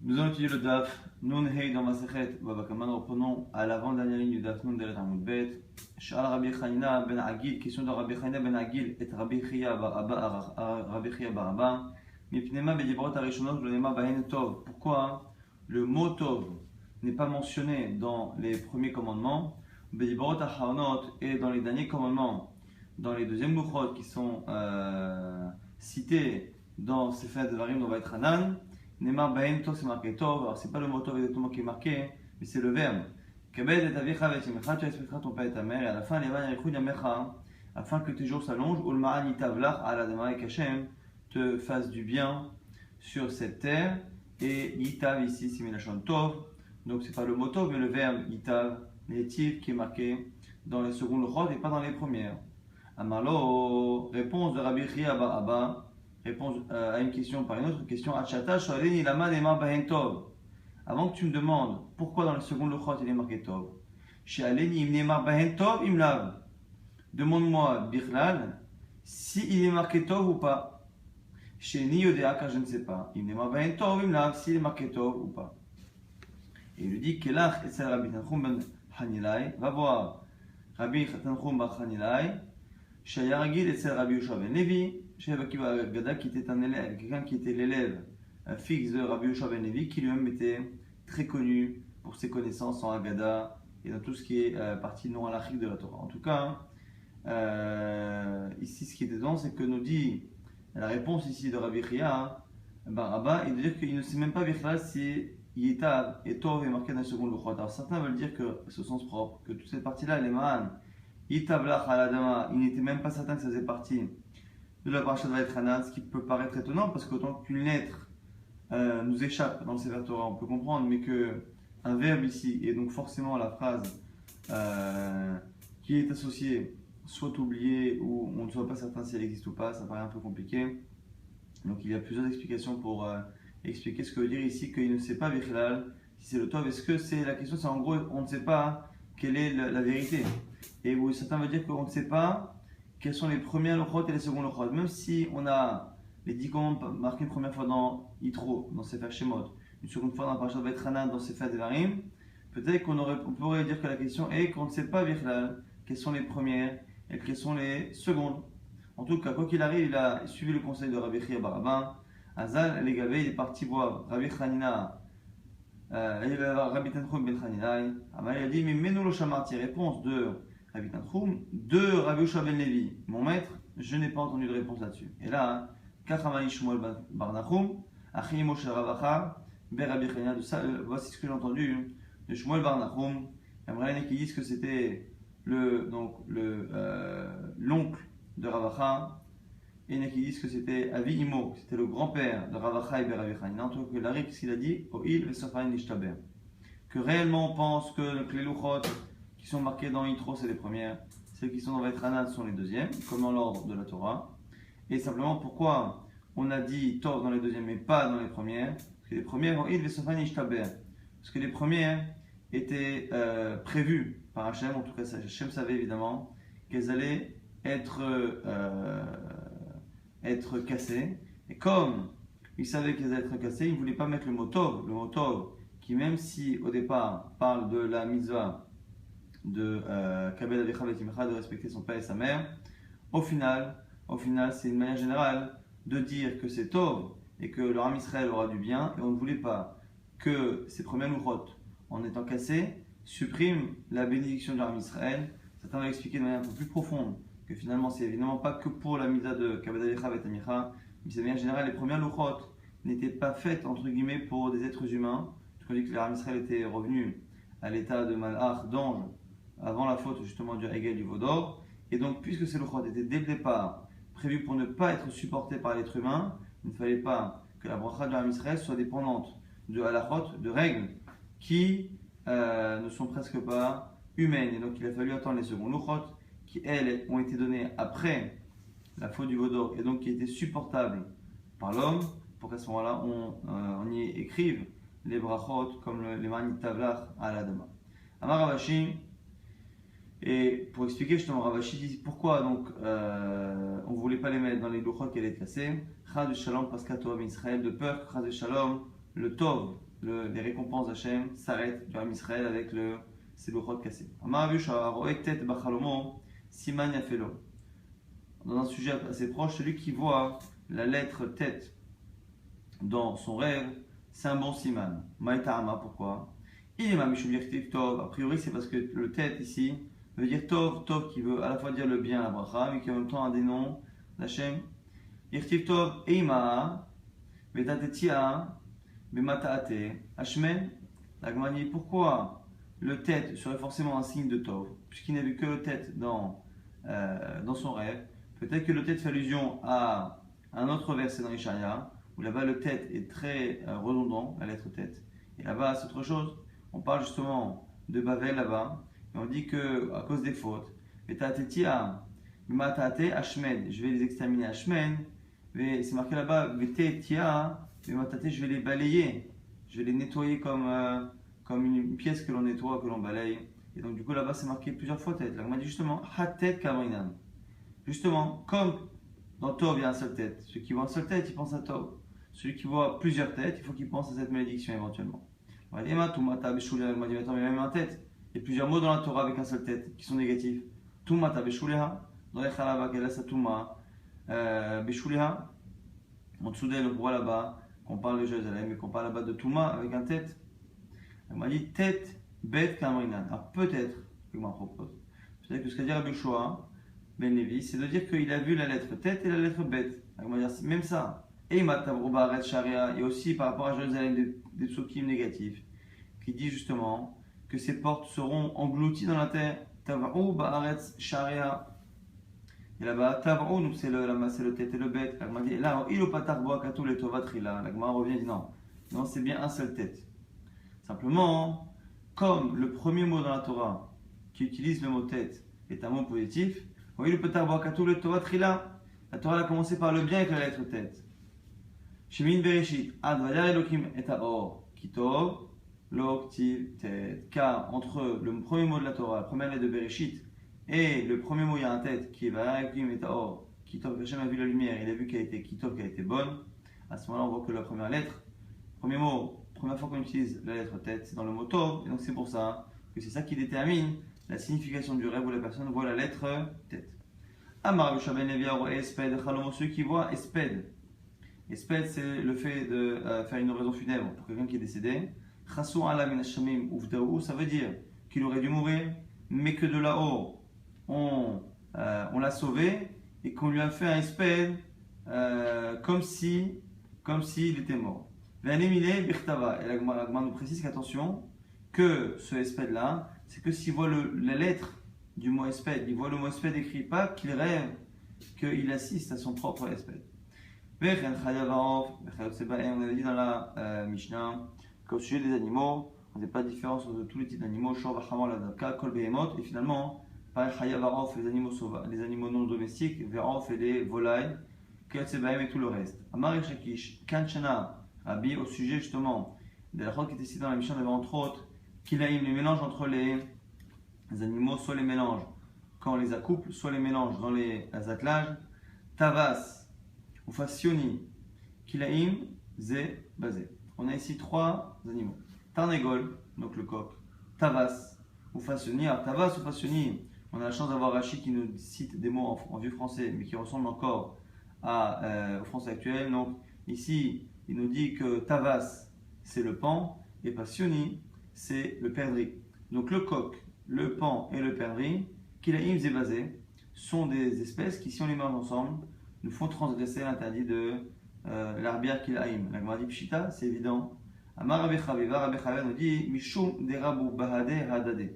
Nous allons étudier le Daf Nun Hei dans Masechet Baba Kama. Nous reprenons à l'avant-dernière ligne du Daf Nun Deret Amud Bet. Sha'al Rabbi Chanina ben Agil, question de Rabbi Chanina ben Agil et Rabbi Chia bar Abba. Mipnema Bedibrot Arishonot V'Lema Bahen Tov. Pourquoi le mot Tov n'est pas mentionné dans les premiers commandements, Bedibrot Acharnot, et dans les derniers commandements, dans les deuxièmes Luchot qui sont cités dans ces faits de Varim, on va être Hanan. Neymar Bahen Tov, c'est marqué Tov. Alors, c'est pas le mot Tov exactement qui est marqué, mais c'est le verbe. Kabed et Avicha Vechimecha, tu respecteras ton père et ta mère, et à la fin, les vannes Yerichud Yamecha, afin que tes jours s'allongent, Ulma'an Yitavlach, Aladama et Kashem, te fasse du bien sur cette terre. Et Yitav ici, c'est Minachon Tov. Donc, c'est pas le mot Tov, mais le verbe Yitav, Netiv, qui est marqué dans les secondes Luchot et pas dans les premières. Amalo, réponse de Rabbi Chia bar Abba. Réponse à une question par une autre question. Avant que tu me demandes pourquoi dans le second Luchot il est marqué Tov, demande-moi Bichlal si il est marqué Tov ou pas. Chez Ni Yodea, car je ne sais pas. S'il est marqué Tov ou pas. Et il lui dit Kelach et Rabbi Tanchum ben Hanilai. Va voir Rabbi Tanchum ben Hanilai. Shayaragil et Rabbi Yoshua ben Levi. Chez Akiva Gada, qui était un élève, quelqu'un qui était l'élève fixe de Rabbi Yoshua ben Levi, qui lui-même était très connu pour ses connaissances en Agada et dans tout ce qui est partie non halachique de la Torah. En tout cas, ici, ce qui est dedans, c'est que nous dit la réponse ici de Rabbi Chia bar Abba, il veut dire qu'il ne sait même pas si Yitav et Tov est marqué dans le second Luchot. Alors certains veulent dire que c'est au sens propre, que toute cette partie-là, les Ma'an, Yitav lach aladama, il n'était même pas certain que ça faisait partie de la paracha de Vaïtranan, ce qui peut paraître étonnant parce qu'autant qu'une lettre nous échappe dans le Sefer Torah, on peut comprendre, mais qu'un verbe ici, et donc forcément la phrase qui est associée, soit oubliée ou on ne soit pas certain si elle existe ou pas, ça paraît un peu compliqué. Donc il y a plusieurs explications pour expliquer ce que veut dire ici qu'il ne sait pas Bichlal, si c'est le Tov. Est-ce que c'est la question, c'est en gros, on ne sait pas quelle est la vérité. Et où certains veulent dire qu'on ne sait pas quelles sont les premières Luchot et les secondes Luchot. Même si on a les 10 commandes marquées une première fois dans Yitro, dans Sefer Shemot, une seconde fois dans la paracha de Vaïtranan, dans Sefer Devarim, peut-être qu'on pourrait dire que la question est qu'on ne sait pas Bichlal quelles sont les premières et quelles sont les secondes. En tout cas, quoi qu'il arrive, il a suivi le conseil de Rabbi Chia bar Abba. Azal, les Gavé, il est parti voir Rabbi Chanina, Rabbi Tanchum ben Hanilai. Il a dit, mais mets-nous le shamarti. Réponse de Rabbi Tanchum, de Rabbi Yoshua ben Levi. Mon maître, je n'ai pas entendu de réponse là-dessus. Et là, Kachamani Shmuel bar Nachum, Achi Moshe Ravacha, ben Rabbi Chanina. Voici ce que j'ai entendu de Shmuel bar Nachum. Il y a qui disent que c'était l'oncle de Ravacha, et il y en a qui disent que c'était Avi Imo, c'était le grand-père de Ravacha et de Rabbi Chanina. En tout cas, l'Ari, qu'est-ce qu'il a dit? O'il ve'sofayin lishtaber. Que réellement on pense que les Luchot qui sont marqués dans Yitro, c'est les premières, celles qui sont dans Vaïtranan sont les deuxièmes, comme dans l'ordre de la Torah. Et simplement, pourquoi on a dit Tov dans les deuxièmes mais pas dans les premières? Parce que les premières, O'il ve'sofayin lishtaber. Parce que les premières étaient prévues par Hachem, en tout cas, Hachem savait évidemment qu'elles allaient être cassées. Et comme il savait qu'elles allaient être cassées, il ne voulait pas mettre le mot Tov, qui même si au départ parle de la mitzvah de Kabed Avicha Vechimecha, de respecter son père et sa mère, au final c'est une manière générale de dire que c'est Tov et que le Ham Israël aura du bien, et on ne voulait pas que ces premières Luchot, en étant cassées, suppriment la bénédiction du Ham Israël. Certains vont expliquer de manière un peu plus profonde que finalement c'est évidemment pas que pour la mitzvah de Kabed Avicha Vechimecha, mais c'est bien général, les premières Luchot n'étaient pas faites entre guillemets pour des êtres humains. On dit que le Ham Israël était revenu à l'état de malach, d'ange, avant la faute justement du Hegel du Vaudor. Et donc, puisque ces Luchot étaient dès le départ prévus pour ne pas être supportés par l'être humain, il ne fallait pas que la bracha du Ham Israël soit dépendante de halachot, de règles qui ne sont presque pas humaines. Et donc, il a fallu attendre les secondes Luchot qui, elles, ont été données après la faute du Vaudor et donc qui étaient supportables par l'homme, pour qu'à ce moment-là, on y écrive les brachot comme les manit tavlach à l'adama. Amar Ravashi, et pour expliquer justement, Ravashi dit pourquoi donc on ne voulait pas les mettre dans les luchot qui allaient être cassés. Chaz de shalom parce qu'à Tov Israël, de peur que Chaz de shalom, le Tov les récompenses d'Hachem s'arrêtent du Ham Israël avec ses lochot cassés. Amar Rabbi Yehoshua, roek tet bachalomo, siman yafelo. Dans un sujet assez proche, celui qui voit la lettre tête dans son rêve, c'est un bon siman. Maïta'ama, pourquoi? Il est mamishubirtiv tov. A priori, c'est parce que le tête ici veut dire tov, tov qui veut à la fois dire le bien, la bracha, mais qui en même temps a des noms d'Hachem. Irtiv tov eima, vetatetia, bemataate, Hashmen. La Gemara dit pourquoi le tête serait forcément un signe de tov, puisqu'il n'a vu que le tête dans son rêve. Peut-être que le tête fait allusion à un autre verset dans Ishaïa, où là-bas le tête est très redondant, la lettre tête. Et là-bas, c'est autre chose. On parle justement de Bavel là-bas, et on dit que à cause des fautes, Vetatetia, Matate, Ashmed, je vais les exterminer à Ashmed, c'est marqué là-bas, Vetetia, Matate, je vais les balayer, je vais les nettoyer comme une pièce que l'on nettoie, que l'on balaye. Et donc du coup là-bas c'est marqué plusieurs fois tête. Là on m'a dit justement, Hatet Kamrinan. Justement, comme dans Tov il y a un seul tête, celui qui voit un seul tête, il pense à Tov. Celui qui voit plusieurs têtes, il faut qu'il pense à cette malédiction éventuellement. On m'a dit, mais même un tête. Il y a plusieurs mots dans la Torah avec un seul tête qui sont négatifs. Tumata beshuleha, dans les chalaba, kelasa tuma, beshuleha. En dessous d'elle, on voit là-bas qu'on parle de Jérusalem et qu'on parle là-bas de Touma avec un tête. On m'a dit tête, bête, kamrinan. Alors peut-être, que moi propose, peut-être que ce qu'a dit Rabbi Yehoshua Ben Levi, c'est de dire qu'il a vu la lettre tête et la lettre bête. On va dire même ça. Et Matavroba Sharia, et aussi par rapport à Jérusalem des psukim négatifs, qui dit justement que ces portes seront englouties dans la terre. Tavrou Baaretz Sharia. Et là-bas, Tavrou, donc c'est le tête et le bête. Là, il ou patarboa katou le tovatrila. La Gemara revient et dit non, c'est bien un seul tête. Simplement, comme le premier mot dans la Torah qui utilise le mot tête est un mot positif, il ou patarboa katou le tovatrila. La Torah a commencé par le bien avec la lettre tête. Shemin Bereshit, Ad Vayar Elohim et Aor, Kitov, Loktiv, tête. Car entre le premier mot de la Torah, la première lettre de Bereshit, et le premier mot, il y a un tête qui est Vayar Elohim et Aor, Kitov, Hashem a vu la lumière, il a vu qu'elle était Kitov, qu'elle était bonne. À ce moment-là, on voit que la première lettre, premier mot, première fois qu'on utilise la lettre tête, c'est dans le mot Tov, et donc c'est pour ça que c'est ça qui détermine la signification du rêve où la personne voit la lettre tête. Amar Rabbi Yehoshua ben Levi Aro Esped, Chalomo, celui qui voit Esped. Esped, c'est le fait de faire une oraison funèbre pour quelqu'un qui est décédé. Chassou ala min hashamim uvdaou, ça veut dire qu'il aurait dû mourir, mais que de là-haut, on l'a sauvé et qu'on lui a fait un esped comme s'il était mort. Ve'anemile birtava. Et la Gemara nous précise qu'attention, que ce esped-là, c'est que s'il voit la lettre du mot esped, il voit le mot esped écrit, pas qu'il rêve qu'il assiste à son propre esped. On avait dit dans la Mishnah qu'au sujet des animaux, on n'a pas de différence entre tous les types d'animaux, et finalement, par les animaux sauvages, les animaux non domestiques, et les volailles, et tout le reste. Amar Shakish, Kanchana, Rabbi, au sujet justement de la chose qui était citée dans la Mishnah, entre autres, Kilaim, les mélanges entre les animaux, soit les mélanges quand on les accouple, soit les mélanges dans les attelages, Tavas, ou Fassioni, Kilaim, Ze, Bazé. On a ici trois animaux. Tarnegol, donc le coq. Tavas, ou Fassioni. Alors, Tavas ou Fassioni, on a la chance d'avoir Rachid qui nous cite des mots en vieux français, mais qui ressemblent encore au français actuel. Donc, ici, il nous dit que Tavas, c'est le pan, et Fassioni, c'est le perdrix. Donc, le coq, le pan et le perdrix, Kilaim, Ze, Bazé, sont des espèces qui, si on les mélange ensemble, nous font transgresser l'interdit de l'arbière Kilaim. La Gemara dit Pshita, c'est évident. Amar Rabbi Chaviva nous dit Mishum derabu bahade hadade.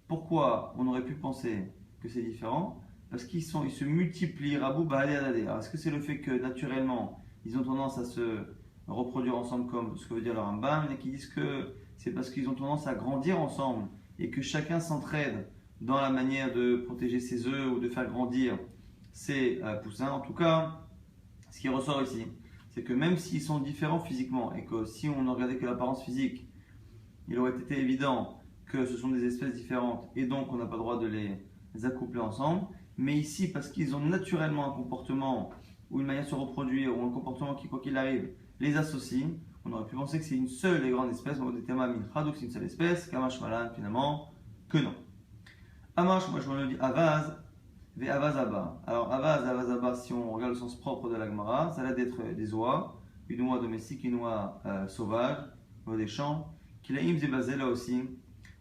Pourquoi on aurait pu penser que c'est différent? Parce qu'ils se multiplient, rabu bahade hadade. Alors est-ce que c'est le fait que naturellement ils ont tendance à se reproduire ensemble comme ce que veut dire le Rambam, et qui disent que c'est parce qu'ils ont tendance à grandir ensemble et que chacun s'entraide dans la manière de protéger ses œufs ou de faire grandir ses poussins? En tout cas, ce qui ressort ici, c'est que même s'ils sont différents physiquement et que si on ne regardait que l'apparence physique, il aurait été évident que ce sont des espèces différentes et donc on n'a pas le droit de les accoupler ensemble. Mais ici, parce qu'ils ont naturellement un comportement ou une manière de se reproduire ou un comportement qui, quoi qu'il arrive, les associe, On aurait pu penser que c'est une seule et grande espèce, donc c'est une seule espèce, Kamash Malan, finalement, que non. Amash, moi je me dis Avaz, Ve Avaz Abba. Alors Avaz, Avaz Abba, si on regarde le sens propre de la Gemara, ça a l'air d'être des oies, une oie domestique, une oie sauvage, oie des champs. Kilaim Zebazé là aussi,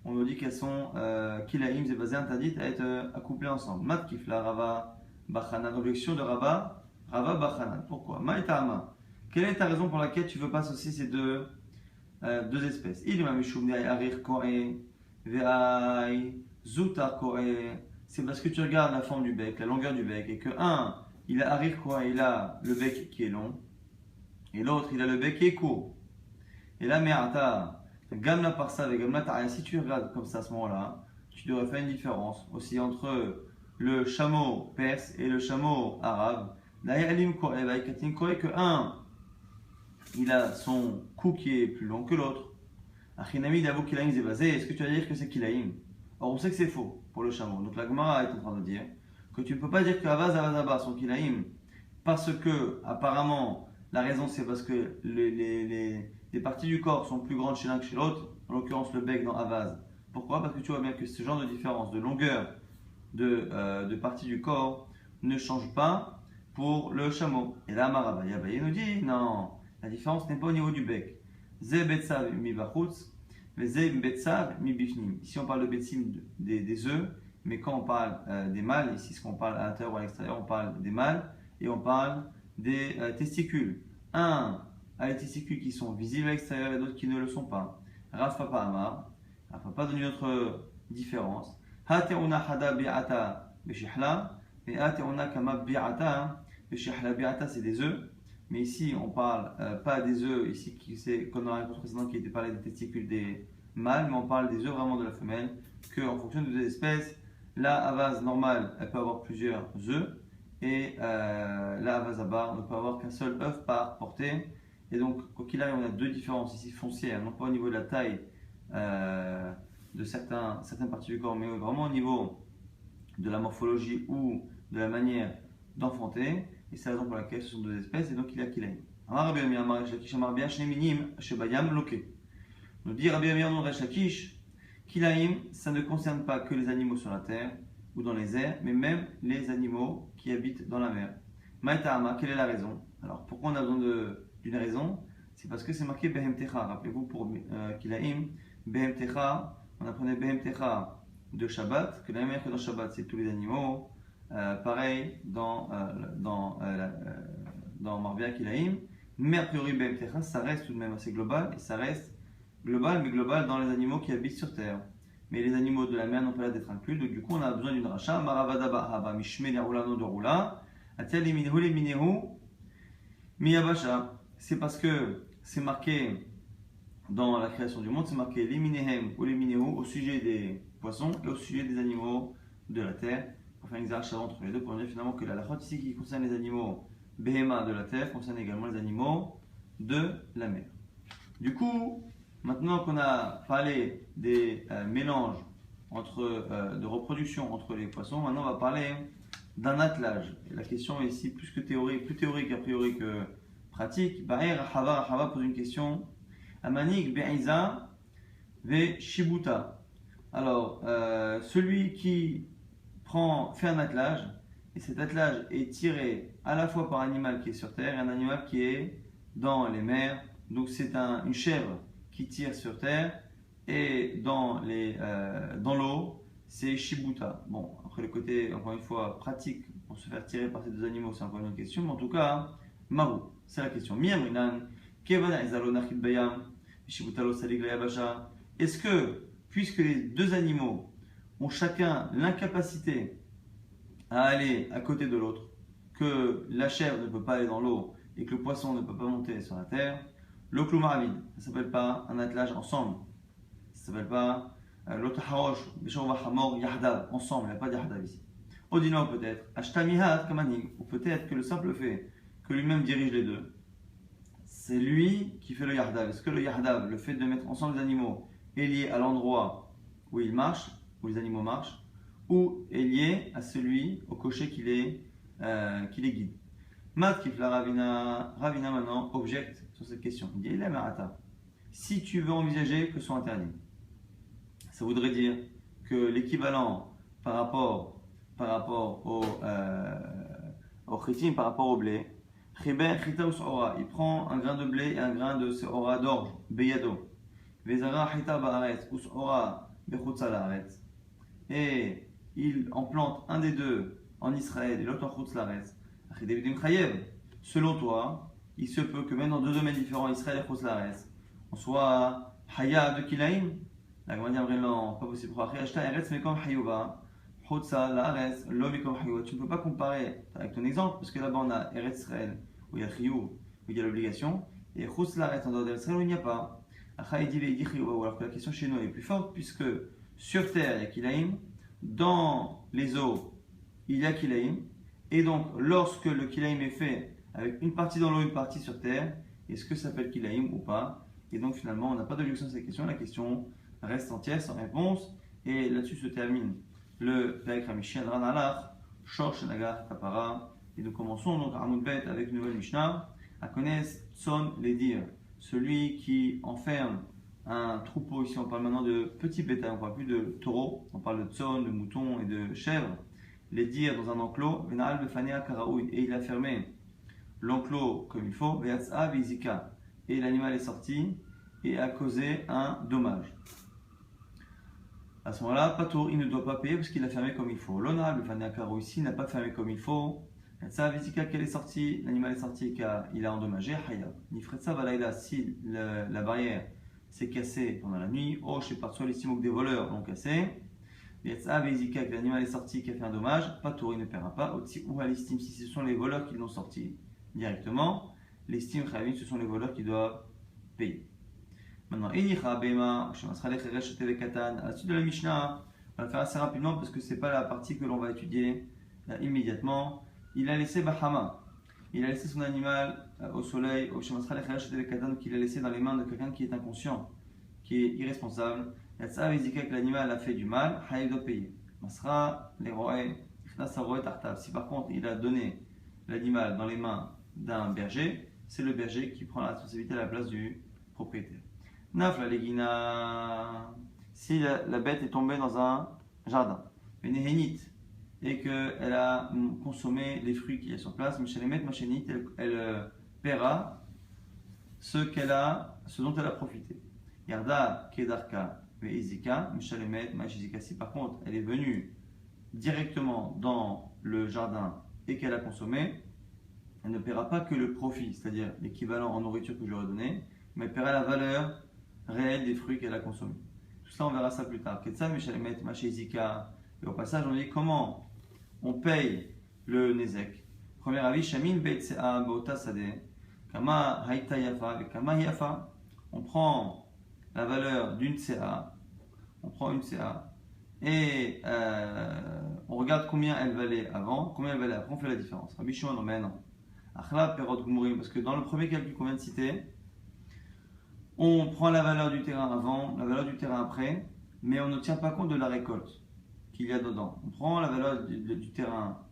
on nous dit qu'elles sont Kilaim Zebazé interdites à être accouplées ensemble. Mat Kifla, Rava, Bachanan, objection de Rava, Rava Bachanan. Pourquoi Maïtama. Quelle est ta raison pour laquelle tu veux pas associer ces deux espèces? Il m'a mis Arir Koe, Ve'ai, Zuta Koe. C'est parce que tu regardes la forme du bec, la longueur du bec, et que un, il a Arir Koe, il a le bec qui est long, et l'autre, il a le bec qui est court. Et là, Me'ata, Gamla Parsa avec Gamla Ta'aya, si tu regardes comme ça à ce moment-là, tu devrais faire une différence aussi entre le chameau perse et le chameau arabe. D'ailleurs, que un, il a son cou qui est plus long que l'autre. Achinami d'Abu Kilaim Zebazé, est-ce que tu vas dire que c'est Kilaim? Or, on sait que c'est faux pour le chameau. Donc la Gemara est en train de dire que tu ne peux pas dire que Avaz, Avaz, Abba sont Kilaim parce que, apparemment, la raison c'est parce que les parties du corps sont plus grandes chez l'un que chez l'autre, en l'occurrence le bec dans Avaz. Pourquoi? Parce que tu vois bien que ce genre de différence de longueur de parties du corps ne change pas pour le chameau. Et là, Marabaya nous dit non. La différence n'est pas au niveau du bec. Ze betsav mi bachutz, ze betsav mi bifnim. Ici on parle de betsim des œufs, mais quand on parle des mâles, ici ce qu'on parle à l'intérieur ou à l'extérieur, on parle des mâles et on parle des testicules. Un a les testicules qui sont visibles à l'extérieur et d'autres qui ne le sont pas. Rav Papa Amar, Rav Papa donne une autre différence. Hateuna hada bi'ata beshihla, et hateuna kama bi'ata beshihla. Bi'ata c'est des œufs. Mais ici, on ne parle pas des œufs, ici, c'est comme dans la réponse précédente qui était parlé des testicules des mâles, mais on parle des œufs vraiment de la femelle, qu'en fonction des espèces, la havaz normale, elle peut avoir plusieurs œufs, et la havaz abar ne peut avoir qu'un seul œuf par portée. Et donc, quoi qu'il arrive, on a deux différences ici foncières, non pas au niveau de la taille de certaines parties du corps, mais vraiment au niveau de la morphologie ou de la manière d'enfanter. Et c'est la raison pour laquelle ce sont deux espèces, et donc il y a Kilaim. Nous dit Rabbi Amir non Resh Lakish, Kilaim, ça ne concerne pas que les animaux sur la terre ou dans les airs, mais même les animaux qui habitent dans la mer. Maïta'ama, quelle est la raison? Alors pourquoi on a besoin d'une raison? C'est parce que c'est marqué Behem Techa. Rappelez-vous pour Kilaim, Behem Techa, on apprenait Behem Techa de Shabbat, que la même manière que dans Shabbat c'est tous les animaux. Pareil dans Marbia Kilaim, mais a priori BMTH ça reste tout de même assez global, et ça reste global, mais global dans les animaux qui habitent sur terre. Mais les animaux de la mer n'ont pas l'air d'être inclus, donc du coup on a besoin d'une racha. Maravada Bahaba Mishme Lerulano de Rula, Atel Eminehu Leminehu Miyabasha. C'est parce que c'est marqué dans la création du monde, c'est marqué Leminehem ou Leminehu au sujet des poissons et au sujet des animaux de la terre. Pour faire une exercice entre les deux, pour dire finalement que la halachot ici qui concerne les animaux Behema de la terre concerne également les animaux de la mer. Du coup, maintenant qu'on a parlé des mélanges de reproduction entre les poissons, maintenant on va parler d'un attelage. Et la question est ici plus théorique a priori que pratique. Ba'er Rahava pose une question. Amanik Be'iza Ve Shibuta. Alors, celui qui fait un attelage, et cet attelage est tiré à la fois par un animal qui est sur terre et un animal qui est dans les mers. Donc c'est une chèvre qui tire sur terre, et dans l'eau, c'est Shibuta. Bon, après le côté, encore une fois, pratique pour se faire tirer par ces deux animaux, c'est encore une autre question, mais en tout cas, Maru, c'est la question. Est-ce que, puisque les deux animaux ont chacun l'incapacité à aller à côté de l'autre, que la chèvre ne peut pas aller dans l'eau et que le poisson ne peut pas monter sur la terre, le cloumaravide, ça ne s'appelle pas un attelage ensemble, ça ne s'appelle pas l'autre harosh, hamor yahdav, ensemble, il n'y a pas de yahdav ici. Odino peut-être, ashtamihat kamanig, ou peut-être que le simple fait que lui-même dirige les deux, c'est lui qui fait le yahdav. Est-ce que le yahdav, le fait de mettre ensemble les animaux, est lié à l'endroit où ils marchent, où les animaux marchent, ou est lié à celui, au cocher qui les guide? Matkif la Ravina. Ravina maintenant objecte sur cette question. Il dit il est marata. Si tu veux envisager que ce soit interdit, ça voudrait dire que l'équivalent par rapport au chitim, par rapport au blé, il prend un grain de blé et un grain de seora d'orge, beyado. Vezara chita baaretz, ou seora bechutza laaretz. Et il en plante un des deux en Israël et l'autre en chutz laaretz. Selon toi, il se peut que même dans deux domaines différents, Israël et chutz laaretz, on soit haya de kilaim. La Gemara dit vraiment pas possible. Tu ne peux pas comparer avec ton exemple parce que là-bas on a Eretz Israël où il y a Chiyuv, où il y a l'obligation, et Chutz Laaretz en dehors d'Eretz Israël où il n'y a pas. Alors que la question chez nous est plus forte puisque sur terre il y a Kilaim, dans les eaux il y a Kilaim, et donc lorsque le Kilaim est fait avec une partie dans l'eau, une partie sur terre, est-ce que ça s'appelle Kilaim ou pas? Et donc finalement on n'a pas d'objection à cette question. La question reste entière sans réponse. Et là-dessus se termine le Perek Hamishi Adran Alach, Shor Shenagar Kapara. Et nous commençons donc à Amud Bet avec une nouvelle Mishnah. À connaître Tson les dire, celui qui enferme un troupeau. Ici on parle maintenant de petits bétail, on ne parle plus de taureaux, on parle de Tson, de moutons et de chèvres. Les dire dans un enclos, Venal Befanea Karaoui. Et il a fermé l'enclos comme il faut, Veatsa Vizika. Et l'animal est sorti et a causé un dommage. À ce moment-là, Patour, il ne doit pas payer parce qu'il a fermé comme il faut. L'ona, le fanakaro ici, n'a pas fermé comme il faut. Ça, Vizika, qu'elle est sortie, l'animal est sorti et qu'il a endommagé, Hayab. Nifretsa Valaïda, si la barrière s'est cassée pendant la nuit, oh, je sais pas, soit l'estime que des voleurs l'ont cassé. Yatsa Vizika, que l'animal est sorti, qui a fait un dommage, Patour, il ne paiera pas. Otsi ou à l'estime, si ce sont les voleurs qui l'ont sorti directement, l'estime, ce sont les voleurs qui doivent payer. Maintenant, à la suite de la Mishnah, on va le faire assez rapidement parce que ce n'est pas la partie que l'on va étudier immédiatement. Il a laissé Bahama, il a laissé son animal au soleil, qu'il a laissé dans les mains de quelqu'un qui est inconscient, qui est irresponsable. Que l'animal a fait du mal, il doit payer. Si par contre il a donné l'animal dans les mains d'un berger, c'est le berger qui prend la responsabilité à la place du propriétaire. Naf la legina, si la bête est tombée dans un jardin, et qu'elle a consommé les fruits qu'il y a sur place, elle paiera ce dont elle a profité. Yarda kedarka veizika, si par contre elle est venue directement dans le jardin et qu'elle a consommé, elle ne paiera pas que le profit, c'est-à-dire l'équivalent en nourriture que j'aurais donné, mais elle paiera la valeur réelle des fruits qu'elle a consommés. Tout ça, on verra ça plus tard. Et au passage, on dit comment on paye le nezek. Premier avis, Shamin Beitsea Bota Sade, Kama Haïta Yafa, Kama Yafa. On prend la valeur d'une CA, on prend une CA, et on regarde combien elle valait avant, combien elle valait après, on fait la différence. Rabbi Shimon emmène Achla Perot Gumurim, parce que dans le premier calcul qu'on vient de citer, on prend la valeur du terrain avant, la valeur du terrain après, mais on ne tient pas compte de la récolte qu'il y a dedans. On prend la valeur du terrain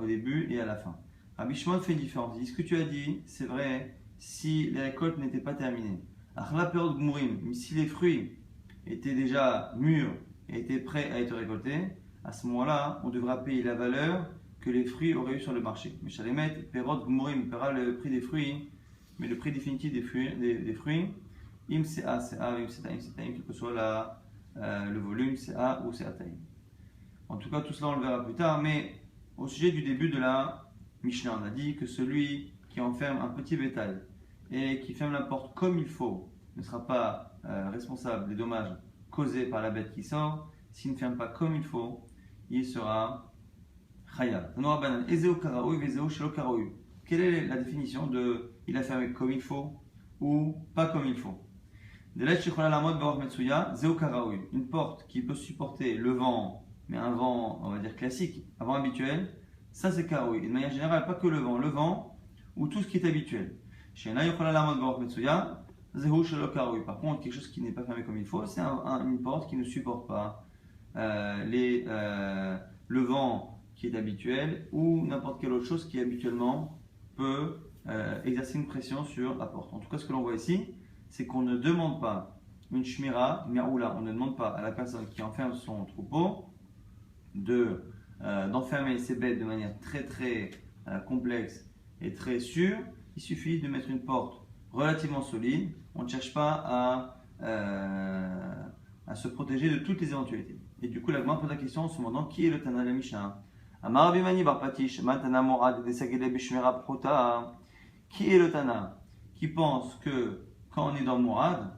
au début et à la fin. Rabbi Shimon fait une différence. Il dit ce que tu as dit, c'est vrai si les récoltes n'étaient pas terminées. Achla Perot Gumurim, si les fruits étaient déjà mûrs et étaient prêts à être récoltés, à ce moment-là, on devra payer la valeur que les fruits auraient eu sur le marché. Mais Shalemet, Perot Gumurim paiera le prix des fruits, mais le prix définitif des fruits Im CA, CA, Im CA, Im CA, quel que soit le volume CA ou CA taille. En tout cas, tout cela on le verra plus tard, mais au sujet du début de la Mishnah, on a dit que celui qui enferme un petit bétail et qui ferme la porte comme il faut ne sera pas responsable des dommages causés par la bête qui sort. S'il ne ferme pas comme il faut, il sera Chayab. Quelle est la définition de il a fermé comme il faut ou pas comme il faut? Une porte qui peut supporter le vent, mais un vent, on va dire classique, un vent habituel, ça c'est karaoui. De manière générale, pas que le vent ou tout ce qui est habituel. Par contre, quelque chose qui n'est pas fermé comme il faut, c'est une porte qui ne supporte pas le vent qui est habituel ou n'importe quelle autre chose qui est habituellement peut exercer une pression sur la porte. En tout cas, ce que l'on voit ici, c'est qu'on ne demande pas une shmira, mi'oula, on ne demande pas à la personne qui enferme son troupeau d'enfermer ses bêtes de manière très très complexe et très sûre. Il suffit de mettre une porte relativement solide. On ne cherche pas à se protéger de toutes les éventualités. Et du coup, la Gemara pose la question en se demandant qui est le Tana de la Mishnah. Amar Bimani Bar Patish, Matana Morad Desagele Bishmera Prota. Qui est le Tana qui pense que quand on est dans Morad,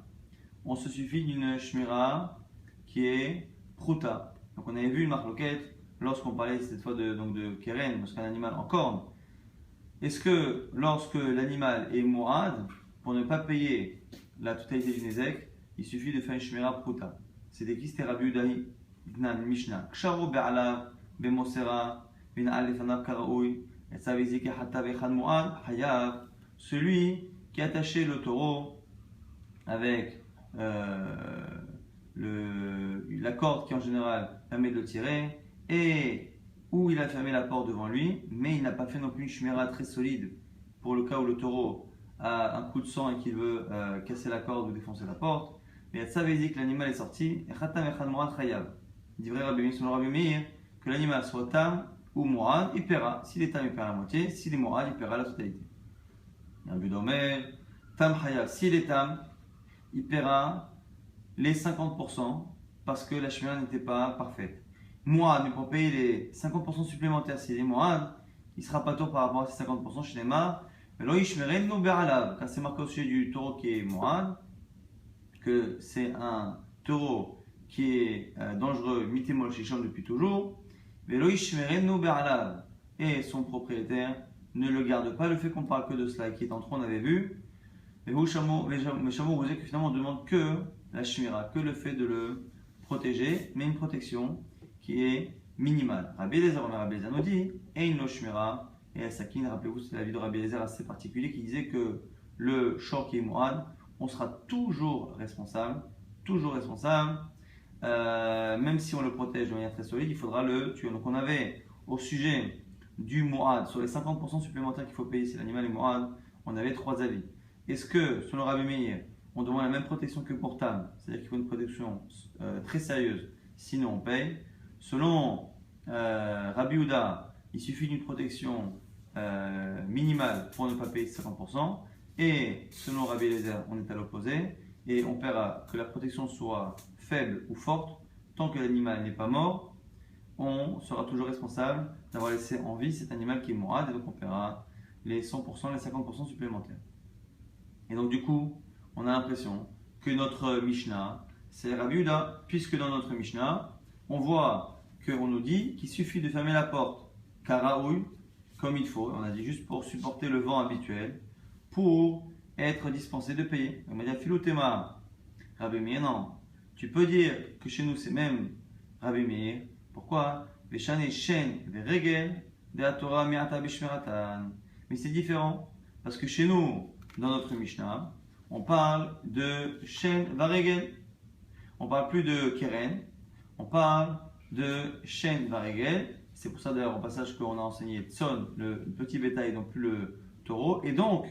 on se suffit d'une Shmira qui est Pruta. Donc on avait vu une marloquette lorsqu'on parlait cette fois de Keren, lorsqu'un animal en corne. Est-ce que lorsque l'animal est Morad, pour ne pas payer la totalité du Nezek, il suffit de faire une Shmira Pruta? C'était qui? C'était Rabbi Udahi, Ibn Mishnah. Ksharo be'alav, be'mosera, bin alefanav karaoui, et savizike hatta vechan Morad, hayav. Celui qui a attaché le taureau avec la corde qui en général permet de le tirer, et où il a fermé la porte devant lui, mais il n'a pas fait non plus une shmira très solide pour le cas où le taureau a un coup de sang et qu'il veut casser la corde ou défoncer la porte. Mais ça veut dire que l'animal est sorti, et khatam echad morad chayav. Il dit vrai Rabbi Meir que l'animal soit tam ou morad, il paiera. S'il est tam, il paiera la moitié, s'il est morad, il paiera la totalité. Rabbi Domer, tam chayav, s'il est tam, il paiera les 50% parce que la shmira n'était pas parfaite. Mourad, mais pour payer les 50% supplémentaires s'il est Mourad, il sera pas tôt par rapport à ces 50% chez les Mar. Mais là, car c'est marqué au sujet du taureau qui est Mourad, que c'est un taureau qui est dangereux, mitémol shishon depuis toujours. Et son propriétaire ne le garde pas. Le fait qu'on parle que de cela et qui est en trop, on avait vu. Mais Chameau, vous que finalement on demande que la shmira, que le fait de le protéger, mais une protection qui est minimale. Rabbi Eliezer nous dit, et une shmira, et la sakin, rappelez-vous, c'est l'avis de Rabbi Eliezer assez particulier qui disait que le shor qui est mourad, on sera toujours responsable, même si on le protège de manière très solide, il faudra le tuer. Donc on avait au sujet du mourad, sur les 50% supplémentaires qu'il faut payer si l'animal est mourad, on avait trois avis. Est-ce que, selon Rabbi Meir, on demande la même protection que pour Tam, c'est-à-dire qu'il faut une protection très sérieuse, sinon on paye. Selon Rabbi Uda, il suffit d'une protection minimale pour ne pas payer 50%. Et selon Rabbi Eliezer, on est à l'opposé, et on paiera que la protection soit faible ou forte, tant que l'animal n'est pas mort, on sera toujours responsable d'avoir laissé en vie cet animal qui est mourad, et donc on paiera les 100%, les 50% supplémentaires. Et donc du coup, on a l'impression que notre Mishnah, c'est Rabbi Uda, puisque dans notre Mishnah, on voit qu'on nous dit qu'il suffit de fermer la porte karaoui, comme il faut, on a dit juste pour supporter le vent habituel, pour être dispensé de payer. On m'a dit Philotema, Rabbi Meir, non. Tu peux dire que chez nous c'est même Rabbi Meir. Pourquoi? Mais c'est différent. Parce que chez nous, dans notre Mishnah, on parle de Shen Varegel. On parle plus de Keren, on parle de Shen Varegel. C'est pour ça d'ailleurs au passage qu'on a enseigné Tson, le petit bétail, donc plus le taureau. Et donc,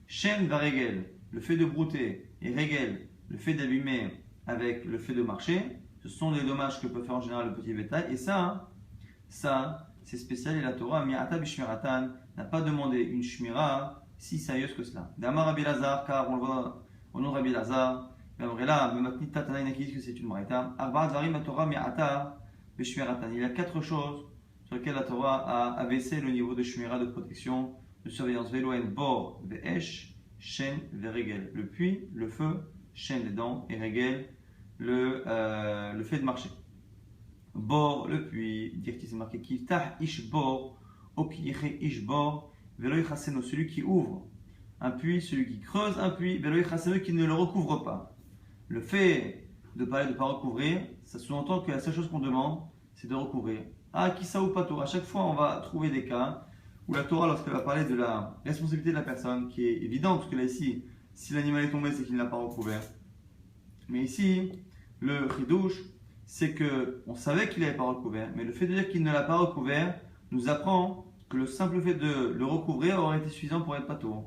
Shen Varegel, le fait de brouter, et Regel, le fait d'abîmer avec le fait de marcher, ce sont les dommages que peut faire en général le petit bétail. Et ça c'est spécial. Et la Torah, Mi'ata Bishmiratan, n'a pas demandé une shmira si sérieuse que cela. D'Amar Rabbi Lazar, car on le voit au nom de Rabbi Lazar, il y a quatre choses sur lesquelles la Torah a abaissé le niveau de shmira, de protection, de surveillance. Veloen, bor, ve'esh, shen, ve'regel. Le puits, le feu, shen, les dents, et regel, le fait de marcher. Bor, le puits, dire qu'il s'est marqué kiftah, ish bor, okiyeche ish bor, veloy chaseno, celui qui ouvre un puits, celui qui creuse un puits, veloy chaseno, qui ne le recouvre pas. Le fait de parler de ne pas recouvrir, ça sous-entend que la seule chose qu'on demande, c'est de recouvrir. Ah, kissa ou pato, à chaque fois on va trouver des cas où la Torah, lorsqu'elle va parler de la responsabilité de la personne, qui est évidente, parce que là ici, si l'animal est tombé, c'est qu'il ne l'a pas recouvert. Mais ici, le chidouche, c'est qu'on savait qu'il n'avait pas recouvert, mais le fait de dire qu'il ne l'a pas recouvert nous apprend que le simple fait de le recouvrir aurait été suffisant pour être pato.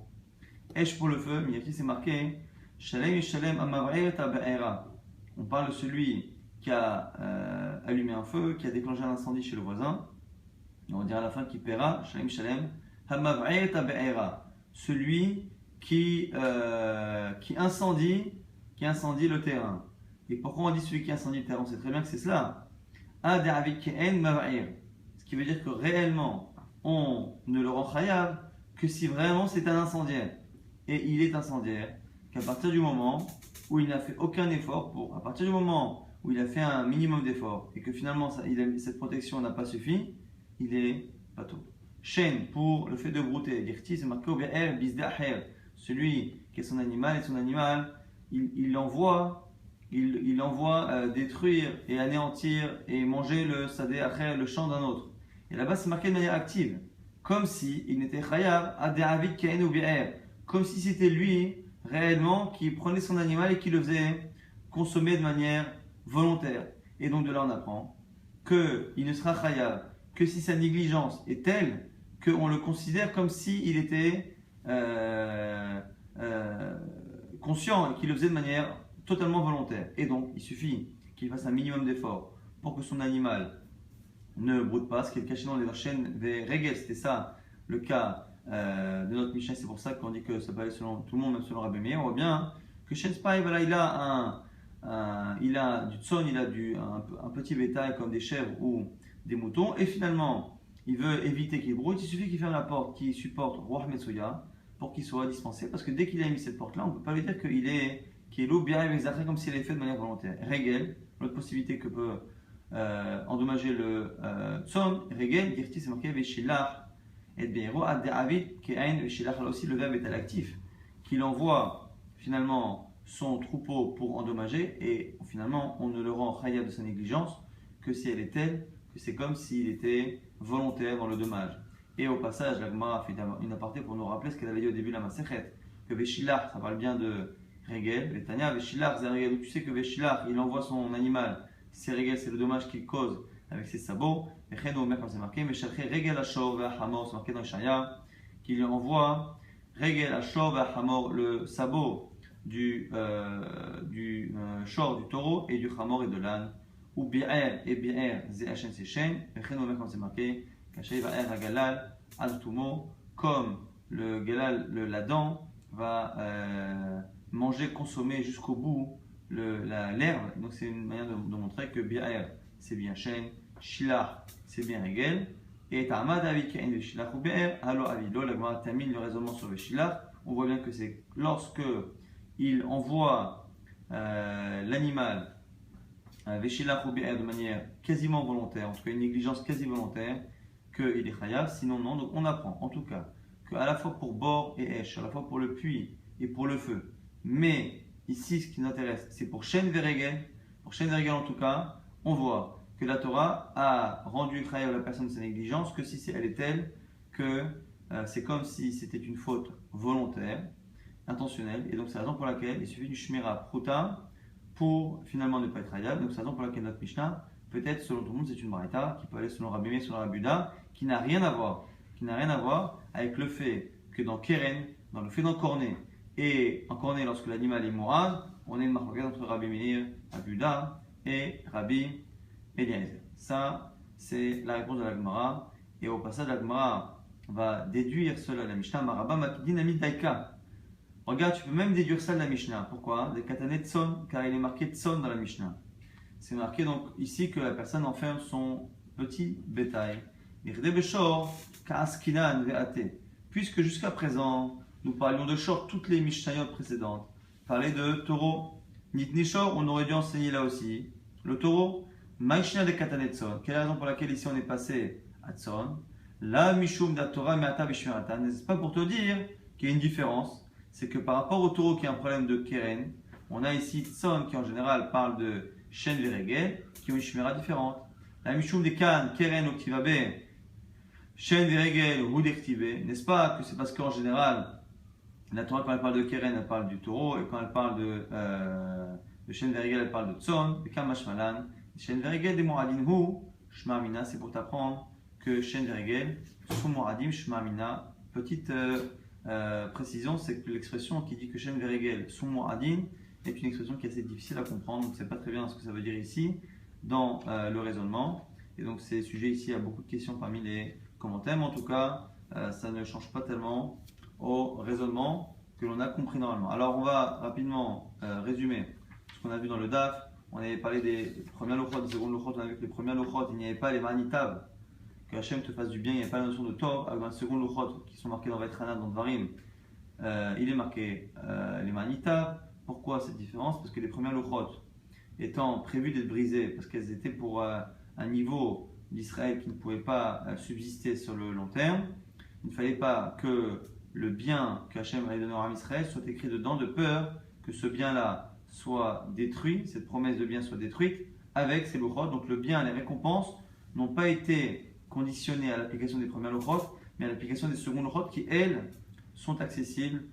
Esh pour le feu, mais ici c'est marqué Shalem et Shalem amav'ir ta'ba'era. On parle de celui qui a allumé un feu, qui a déclenché un incendie chez le voisin. Et on dira à la fin qu'il paiera Shalem Shalem amav'ir ta'ba'era. Celui qui incendie le terrain. Et pourquoi on dit celui qui incendie le terrain? On sait très bien que c'est cela. Ce qui veut dire que réellement, on ne le rend chayav que si vraiment c'est un incendiaire. Et il est incendiaire qu'à partir du moment où il n'a fait aucun effort à partir du moment où il a fait un minimum d'effort et que finalement cette protection n'a pas suffi, il est pato. Chaîne pour le fait de brouter. Dirti, c'est marqué au BR, bisdaher. Celui qui est son animal et son animal, il l'envoie détruire et anéantir et manger le sadé acher, le champ d'un autre. Et là-bas, c'est marqué de manière active. Comme si il n'était chayav adéravik kain ou bi'er. Comme si c'était lui, réellement, qui prenait son animal et qui le faisait consommer de manière volontaire. Et donc de là, on apprend qu'il ne sera chayav que si sa négligence est telle qu'on le considère comme s'il était conscient et qu'il le faisait de manière totalement volontaire. Et donc, il suffit qu'il fasse un minimum d'efforts pour que son animal ne broute pas, ce qui est caché dans les chaînes des règles. C'était ça le cas de notre Mishnah. C'est pour ça qu'on dit que ça peut aller selon tout le monde, même selon Rabbi Meir. On voit bien que Shen Spy, voilà, il a du tson, il a un petit bétail comme des chèvres ou des moutons, et finalement, il veut éviter qu'il brouille. Il suffit qu'il ferme la porte qui supporte Roi Metsuya pour qu'il soit dispensé, parce que dès qu'il a mis cette porte-là, on ne peut pas lui dire qu'il est l'eau bien avec comme s'il est fait de manière volontaire. Régel, l'autre possibilité que peut endommager le tson, Régel, dirti, c'est marqué Veshilach, et Beiro, Ad-De'avit, Ke'ain, Veshilach, là aussi le verbe est à l'actif, qu'il envoie finalement son troupeau pour endommager, et finalement on ne le rend chayav de sa négligence que si elle est telle que c'est comme s'il était volontaire dans le dommage. Et au passage, la Gemara fait une aparté pour nous rappeler ce qu'elle avait dit au début de la Masechet, que Veshilach, ça parle bien de Régel, Vetania, Veshilach, c'est Régel. Tu sais que Veshilach, il envoie son animal, c'est Régel, c'est le dommage qu'il cause avec ses sabots. Et Cheno, comme c'est marqué, Meshalché Régel Ashor Ve'Hamor, c'est marqué dans Ishaya, qu'il envoie Régel Ashor Ve'Hamor, le sabot du shor, du taureau, et du Hamor et de l'âne. Ou Bi'er et Bi'er, Z'Hn, c'est Shen. Et Cheno, comme c'est marqué, Kaché Va'er Hagalal, Al-Tumo, comme le galal, la dent, va manger, consommer jusqu'au bout l'herbe. Donc c'est une manière de montrer que Bi'er c'est bien Shen, Shilach c'est bien Régel, et Ta'amad Avik Kain de Shilach ou Bi'er, Halo Avilo, la Gemara termine le raisonnement sur le Shilach. On voit bien que c'est lorsque il envoie l'animal Veshilach ou Bi'er de manière quasiment volontaire, en tout cas une négligence quasi volontaire, qu'il est chayav, sinon non. Donc on apprend en tout cas qu'à la fois pour bord et esh, à la fois pour le puits et pour le feu, mais ici ce qui nous intéresse c'est pour Shen Veregel. Pour Shen Veregel en tout cas, on voit que la Torah a rendu chayav la personne de sa négligence que si elle est telle que c'est comme si c'était une faute volontaire, intentionnelle, et donc c'est la raison pour laquelle il suffit du Shmira Pruta pour finalement ne pas être chayav. Donc c'est la raison pour laquelle notre Mishnah, peut-être selon tout le monde, c'est une Baraita qui peut aller selon Rabbi Meir, selon Rabbi Yehuda, qui n'a rien à voir avec le fait que dans Keren, dans le fait d'encorner, et encorner lorsque l'animal est mourad, on est une marque entre Rabbi Meir, Rabbi Yehuda et Rabbi Eliezer. Ça, c'est la réponse de la Gemara. Et au passage, la Gemara va déduire cela de la Mishnah. Maraba Makidin Amit Daika. Regarde, tu peux même déduire ça de la Mishnah. Pourquoi? Des katane tson, car il est marqué tson dans la Mishnah. C'est marqué donc ici que la personne enferme son petit bétail. Puisque jusqu'à présent, nous parlions de shor, toutes les Mishnayot précédentes parlaient de taureau. Nitni shor, on aurait dû enseigner là aussi le taureau. Maïshna de katanetson. Quelle est la raison pour laquelle ici on est passé à tson? La mishum da Torah me'ata b'shmirata. N'est-ce pas pour te dire qu'il y a une différence? C'est que par rapport au taureau qui a un problème de keren, on a ici tson qui en général parle de Shen Veregel, qui ont une shmira différente. La mishum de kan, keren, oktivabe, Shen Veregel, ou d'ektibe. N'est-ce pas que c'est parce qu'en général, la Torah, quand elle parle de keren, elle parle du taureau, et quand elle parle de Shen Veregel, elle parle de tson, de kam mashmalan. Shen Veregel, de moradin hu, shma mina, c'est pour t'apprendre que Shen Verigel, Sumo Adim Shma Mina. Petite précision, c'est que l'expression qui dit que Shen Verigel, Sumo Adim est une expression qui est assez difficile à comprendre, donc c'est pas très bien ce que ça veut dire ici dans le raisonnement. Et donc c'est sujet ici à beaucoup de questions parmi les commentaires, mais en tout cas, ça ne change pas tellement au raisonnement que l'on a compris normalement. Alors on va rapidement résumer ce qu'on a vu dans le DAF. On avait parlé des premières lochot, des secondes lochot. On a vu que les premières lochot, il n'y avait pas les manitav, que Hachem te fasse du bien, il n'y avait pas la notion de tov. Avec les secondes lochot qui sont marquées dans Vetrana, dans Dvarim, il est marqué les manitav. Pourquoi cette différence? Parce que les premières lochot étant prévues d'être brisées, parce qu'elles étaient pour un niveau d'Israël qui ne pouvait pas subsister sur le long terme, il ne fallait pas que le bien que Hachem avait donné à Israël soit écrit dedans, de peur que ce bien-là soit détruit, cette promesse de bien soit détruite avec ces lochot. Donc le bien, les récompenses n'ont pas été conditionnées à l'application des premières lochot, mais à l'application des secondes lochot qui, elles, sont accessibles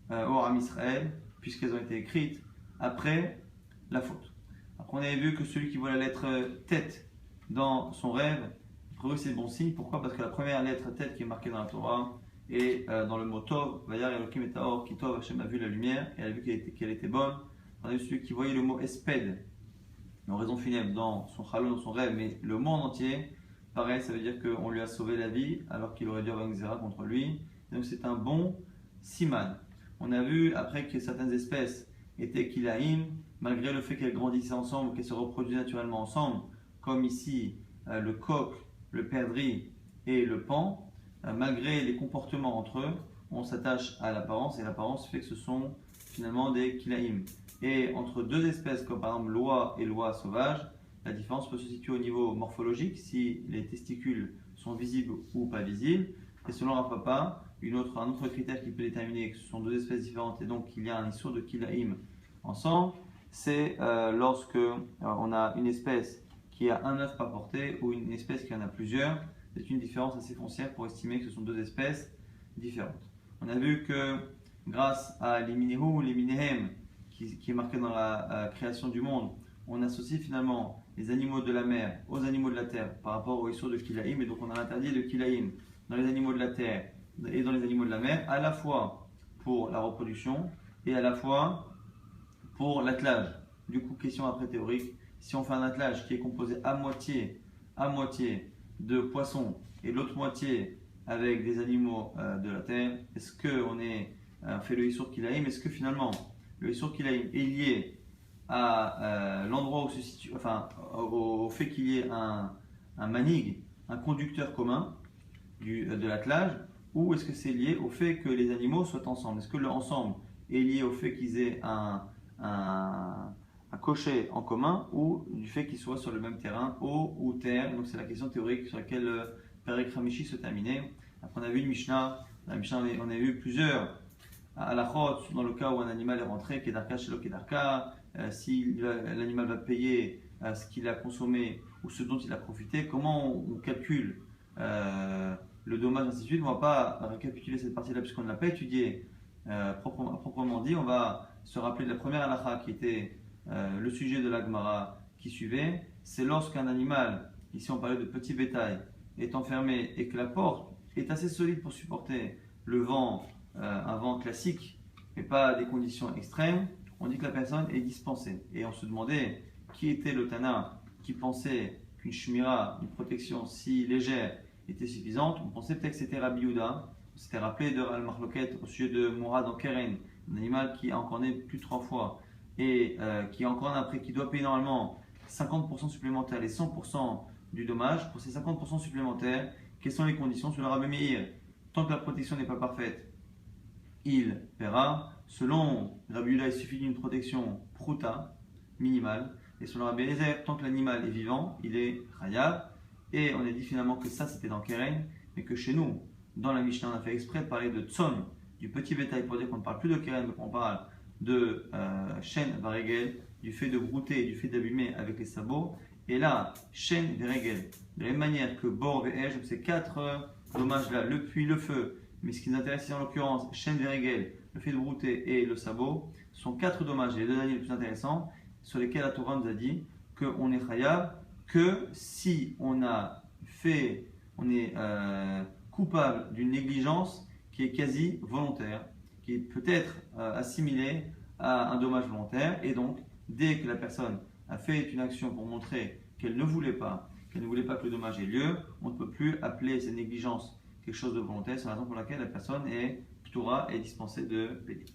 au Ham Israël, puisqu'elles ont été écrites après la faute. Après, on avait vu que celui qui voit la lettre tête dans son rêve, pour eux c'est bon signe. Pourquoi? Parce que la première lettre tête qui est marquée dans la Torah est dans le mot Tov, Vayar Elokim et Taor, qui Tov, Hachem a vu la lumière et elle a vu qu'elle était bonne. On a vu celui qui voyait le mot Esped, en raison funèbre, dans son chalon, dans son rêve, mais le mot en entier, pareil, ça veut dire qu'on lui a sauvé la vie alors qu'il aurait dû avoir une xéra contre lui. Donc c'est un bon siman. On a vu après que certaines espèces étaient kilaïm, malgré le fait qu'elles grandissaient ensemble, qu'elles se reproduisent naturellement ensemble, comme ici le coq, le perdrix et le paon, malgré les comportements entre eux, on s'attache à l'apparence et l'apparence fait que ce sont finalement des kilaïm. Et entre deux espèces comme par exemple l'oie et l'oie sauvage, la différence peut se situer au niveau morphologique, si les testicules sont visibles ou pas visibles. Et selon Rav Papa, un autre critère qui peut déterminer que ce sont deux espèces différentes et donc qu'il y a un issur de kilaïm ensemble, c'est lorsque on a une espèce qui a un œuf pas porté ou une espèce qui en a plusieurs. C'est une différence assez foncière pour estimer que ce sont deux espèces différentes. On a vu que grâce à l'Eminehu ou l'Eminehem qui est marqué dans la création du monde, on associe finalement les animaux de la mer aux animaux de la terre par rapport au issur de kilaïm, et donc on a interdit de kilaïm dans les animaux de la terre et dans les animaux de la mer, à la fois pour la reproduction et à la fois pour l'attelage. Du coup, question après théorique, si on fait un attelage qui est composé à moitié de poissons et l'autre moitié avec des animaux de la terre, est-ce qu'on fait le Issur Kilaïm? Est-ce que finalement le Issur Kilaïm est lié à l'endroit où se situe, enfin au fait qu'il y ait un manig, un conducteur commun de l'attelage, ou est-ce que c'est lié au fait que les animaux soient ensemble? Est-ce que le ensemble est lié au fait qu'ils aient un cocher en commun ou du fait qu'ils soient sur le même terrain, eau ou terre? Donc c'est la question théorique sur laquelle Perek Hamishi se terminait. Après on a vu une Mishnah, la Mishnah on a vu plusieurs halachot dans le cas où un animal est rentré, Kedarka Shelo Kedarka, si l'animal va payer ce qu'il a consommé ou ce dont il a profité, comment on calcule le dommage, ainsi de suite. On ne va pas récapituler cette partie-là puisqu'on ne l'a pas étudiée proprement dit. On va se rappeler de la première halakha qui était le sujet de la Gemara qui suivait. C'est lorsqu'un animal, ici on parlait de petit bétail, est enfermé et que la porte est assez solide pour supporter le vent, un vent classique, mais pas des conditions extrêmes, on dit que la personne est dispensée. Et on se demandait qui était le Tana qui pensait qu'une shmira, une protection si légère, était suffisante. On pensait peut-être que c'était Rabbi Yehuda. On s'était rappelé de Al-Mahloket au sujet de Mourad en Keren, un animal qui a encore né plus de 3 fois et qui a encore après, qui doit payer normalement 50% supplémentaires, les 100% du dommage. Pour ces 50% supplémentaires, quelles sont les conditions? Selon Rabbi Meir, tant que la protection n'est pas parfaite, il paiera. Selon Rabbi Yehuda, il suffit d'une protection prouta, minimale. Et selon Rabbi Eliezer, tant que l'animal est vivant, il est chayav. Et on a dit finalement que ça c'était dans Keren, mais que chez nous, dans la Mishnah, on a fait exprès de parler de tson, du petit bétail, pour dire qu'on ne parle plus de Keren, mais qu'on parle de Shen Varegel, du fait de brouter, du fait d'abîmer avec les sabots. Et là, Shen Varegel, de la même manière que Bor et Ej, ces 4 dommages là, le puits, le feu, mais ce qui nous intéresse ici en l'occurrence, Shen Varegel, le fait de brouter et le sabot, sont 4 dommages, les 2 derniers les plus intéressants, sur lesquels la Torah nous a dit qu'on est chayav que si on a fait on est coupable d'une négligence qui est quasi volontaire, qui peut être assimilée à un dommage volontaire. Et donc, dès que la personne a fait une action pour montrer qu'elle ne voulait pas que le dommage ait lieu, on ne peut plus appeler cette négligence quelque chose de volontaire. C'est la raison pour laquelle la personne est ptoura et dispensée de payer.